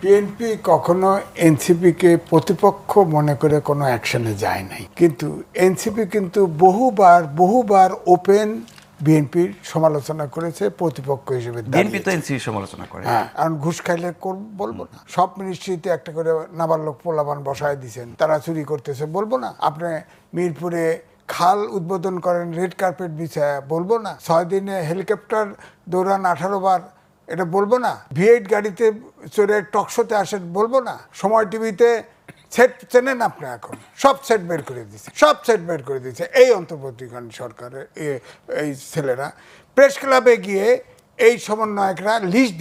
BNP কখনো এনসিপিকে প্রতিপক্ষ মনে করে কোনো অ্যাকশনে যায় নাই, কিন্তু এনসিপি কিন্তু বহুবার ওপেন বিএনপির সমালোচনা করেছে প্রতিপক্ষ হিসেবে। বিএনপি তো এনসিপির সমালোচনা করে। হ্যাঁ, কারণ ঘুষ খাইলে বলবো না, সব মিনিস্ট্রিতে একটা করে নাবালক পোলাপান বসায় দিয়েছেন, তারা চুরি করতেছে বলবো না। আপনি মিরপুরে খাল উদ্বোধন করেন, রেড কার্পেট বিছায় বলবো না। 6 দিনে হেলিকপ্টার দৌড়ান 18 বার, এটা বলবো না। V8 গাড়িতে চড়ে টকশোতে আসেন বলবো না। সময় টিভিতে সেট চেনেন আপনি, এখন সব সেট বের করে দিচ্ছে, এই অন্তর্বর্তীকালীন সরকারের এই ছেলেরা প্রেস ক্লাবে গিয়ে এই সমন্বয়করা লিস্ট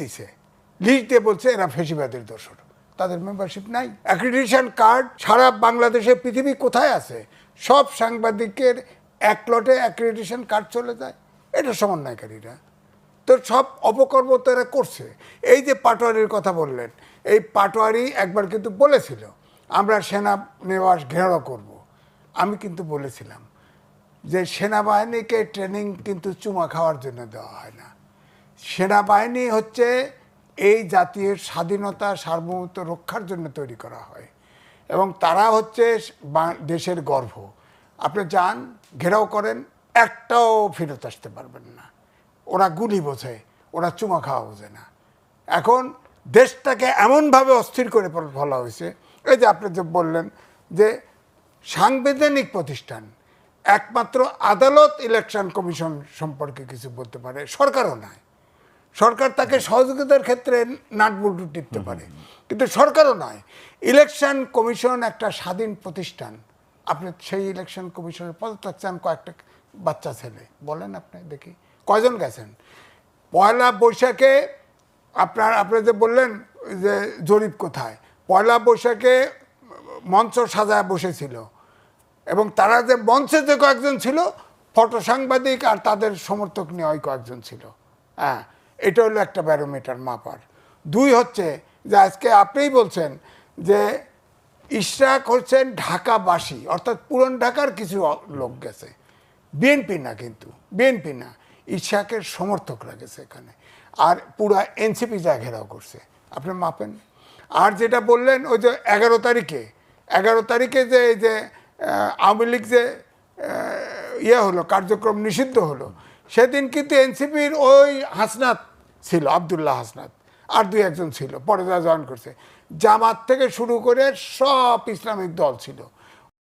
দিয়ে বলছে এরা ফেসিবাদের দোসর, তাদের মেম্বারশিপ নাই। অ্যাক্রিডিটেশন কার্ড সারা বাংলাদেশে, পৃথিবী কোথায় আছে? সব সাংবাদিকের এক লটে অ্যাক্রিডিটেশন কার্ড চলে যায়, এটা সমন্বয়কারীরা। তো সব অপকর্ম তো এরা করছে। এই যে পাটোয়ারির কথা বললেন, এই পাটোয়ারি একবার কিন্তু বলেছিল আমরা সেনানিবাস ঘেরাও করব। আমি কিন্তু বলেছিলাম যে সেনাবাহিনীকে ট্রেনিং কিন্তু চুমা খাওয়ার জন্য দেওয়া হয় না। সেনাবাহিনী হচ্ছে এই জাতীয় স্বাধীনতা সার্বভৌমত্ব রক্ষার জন্য তৈরি করা হয়, এবং তারা হচ্ছে দেশের গর্ব। আপনি যান, ঘেরাও করেন, একটাও ফেরত আসতে পারবেন না। ওরা গুলি বোঝে, ওরা চুমা খাওয়া বোঝে না। এখন দেশটাকে এমনভাবে অস্থির করে ফেলা হয়েছে। এই যে আপনি যে বললেন যে সাংবিধানিক প্রতিষ্ঠান, একমাত্র আদালত ইলেকশন কমিশন সম্পর্কে কিছু বলতে পারে, সরকারও নয়। সরকার তাকে সহযোগিতার ক্ষেত্রে নাটবল্টু টিপতে পারে, কিন্তু সরকারও নয়। ইলেকশন কমিশন একটা স্বাধীন প্রতিষ্ঠান। আপনি সেই ইলেকশন কমিশনের পদত্যাগ চান কয়েকটা বাচ্চা ছেলে, বলেন আপনি দেখি কয়জন গেছেন? পয়লা বৈশাখে আপনি যে বললেন যে জরিপ কোথায়, পয়লা বৈশাখে মঞ্চ সাজায় বসেছিল, এবং তারা যে মঞ্চে যে কয়েকজন ছিল ফটো সাংবাদিক আর তাদের সমর্থক নিয়ে ওই কয়েকজন ছিল। হ্যাঁ, এটা হলো একটা ব্যারোমিটার মাপার। 2 হচ্ছে যে আজকে আপনিই বলছেন যে ইশরাক হচ্ছেন ঢাকাবাসী, অর্থাৎ পুরন ঢাকার কিছু লোক গেছে, বিএনপি না, কিন্তু বিএনপি না, ইশরাকের সমর্থকরা গেছে এখানে, আর পুরা এনসিপি যা ঘেরাও করছে, আপনি মাপেন। আর যেটা বললেন ওই যে 11 তারিখে যে এই যে আওয়ামী লীগ যে হলো, কার্যক্রম নিষিদ্ধ হলো, সেদিন কিন্তু এনসিপির ওই হাসনাত ছিল, আবদুল্লাহ হাসনাত, আর 2-1 জন ছিল, পরে যা জয়েন করছে। জামাত থেকে শুরু করে সব ইসলামিক দল ছিল।